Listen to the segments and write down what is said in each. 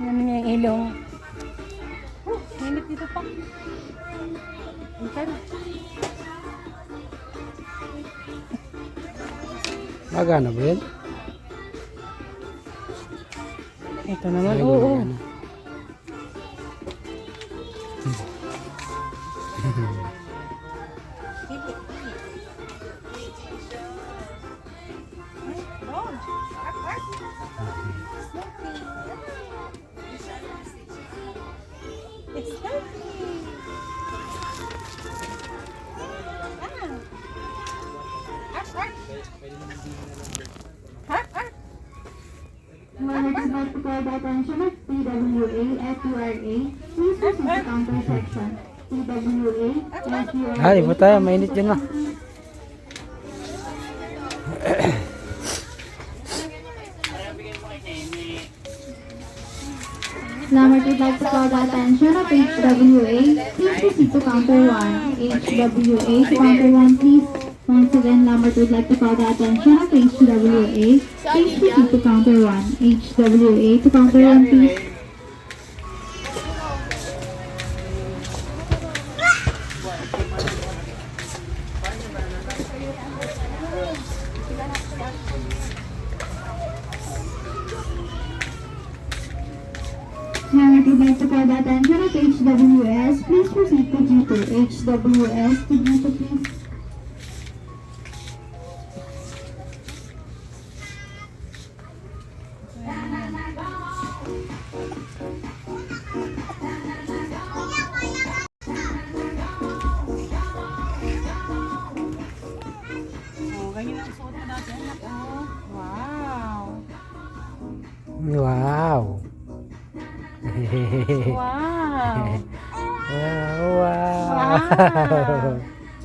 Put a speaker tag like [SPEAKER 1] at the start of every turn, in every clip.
[SPEAKER 1] Ano niya yung ilong? Oh, hinit dito pa. Ikan.
[SPEAKER 2] Magana ba yan?
[SPEAKER 1] Ito naman, oo. It's lovely.
[SPEAKER 3] When it's about to call the attention of PWA, FURA, please proceed to counter section. PWA, FURA.
[SPEAKER 2] Ay, iba tayo. Mainit yun ma.
[SPEAKER 3] Number 2 would like to call the attention of HWA. Please proceed to counter 1. HWA to counter 1, please. Once again, number 2 would like to call the attention of HWA. Please proceed to counter 1. HWA to counter 1, please. Number 2 would like to call the attention of HWS. Please proceed to G2. HWS to G2, please.
[SPEAKER 1] Oh, ganyan ang suot mo dati, anak. Oh, wow.
[SPEAKER 2] Wow.
[SPEAKER 1] Wow.
[SPEAKER 2] Wow.
[SPEAKER 1] Wow.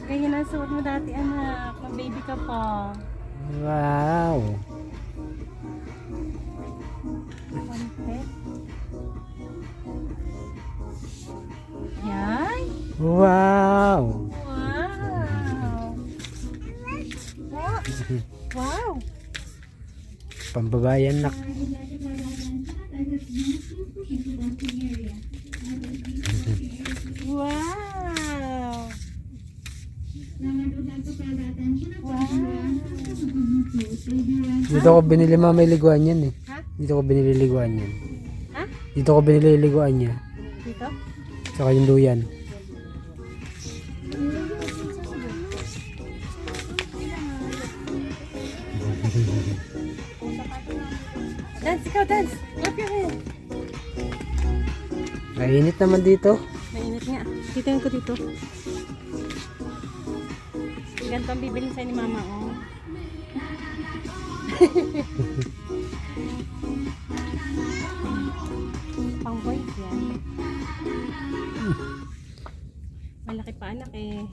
[SPEAKER 1] Ganyan ang suot mo dati, anak. Mag-baby ka pa.
[SPEAKER 2] Wow.
[SPEAKER 1] Konti. Yan.
[SPEAKER 2] Wow.
[SPEAKER 1] Wow. Wow.
[SPEAKER 2] Pambabayan nak.
[SPEAKER 1] Wow.
[SPEAKER 2] Dito ko binili mamay liguan yan eh.
[SPEAKER 1] Ha?
[SPEAKER 2] Dito ko binili liguan yan.
[SPEAKER 1] Ha?
[SPEAKER 2] Dito ko binili liguan niya.
[SPEAKER 1] Dito?
[SPEAKER 2] Saka yung duyan.
[SPEAKER 1] Dance, ikaw dance. Clap your hand.
[SPEAKER 2] Mainit naman dito.
[SPEAKER 1] Mainit nga. Titingin ko dito. Ganito ang bibilin sa'yo ni mama, oh. Pang boys yan. Malaki pa anak eh.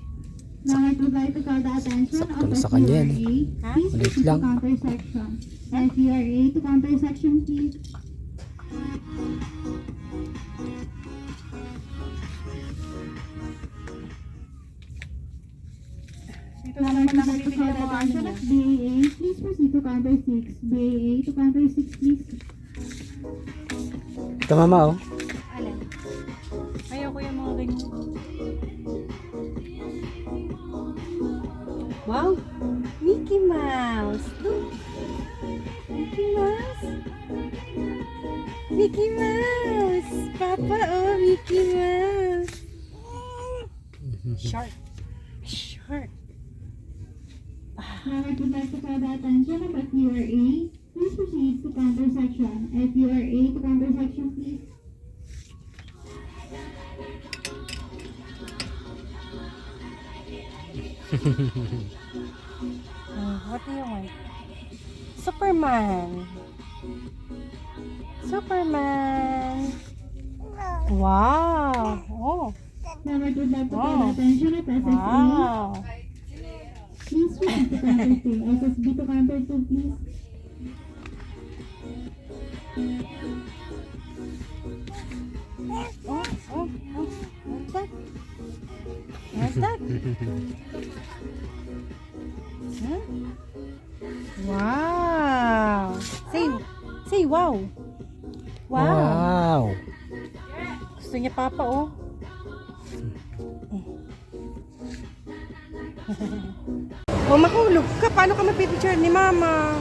[SPEAKER 3] Number 2 would like to call the attention
[SPEAKER 2] Sakto
[SPEAKER 3] of
[SPEAKER 2] na sa kanya yan,
[SPEAKER 3] FURA.
[SPEAKER 1] Ha?
[SPEAKER 3] Please
[SPEAKER 2] Maliit
[SPEAKER 3] proceed to
[SPEAKER 2] lang.
[SPEAKER 3] counter section. FURA to counter section, please.
[SPEAKER 1] Dito
[SPEAKER 3] Number
[SPEAKER 1] naman
[SPEAKER 3] 2 would
[SPEAKER 1] ako
[SPEAKER 3] like to
[SPEAKER 1] bibili
[SPEAKER 3] call
[SPEAKER 1] ng
[SPEAKER 3] the
[SPEAKER 1] mga ano
[SPEAKER 3] attention
[SPEAKER 1] niya.
[SPEAKER 3] of BAA. Please proceed to counter 6. BAA to counter 6, please.
[SPEAKER 2] Ito mama oh.
[SPEAKER 1] Alin? Ayoko yung mga ganyan. Wow! Mickey Mouse! Look! Mickey Mouse! Mickey Mouse! Papa, oh! Mickey Mouse! Shark! Shark!
[SPEAKER 3] Number 2 would like to call the attention of FURA. Please proceed to counter section. FURA to counter section, please.
[SPEAKER 1] What do you want? Superman! Superman! Wow! Oh!
[SPEAKER 3] Number 2 would like to call
[SPEAKER 1] Wow.
[SPEAKER 3] the attention of SSB.
[SPEAKER 1] Wow!
[SPEAKER 3] Please proceed to counter 2. SSB to counter 2, please.
[SPEAKER 1] Oh, oh, oh. What's that? What's that? Huh? Wow! Ay, wow. Wow.
[SPEAKER 2] Wow.
[SPEAKER 1] Gusto niya papa, oh. Oh, mahulog ka. Paano ka mapipicture ni mama?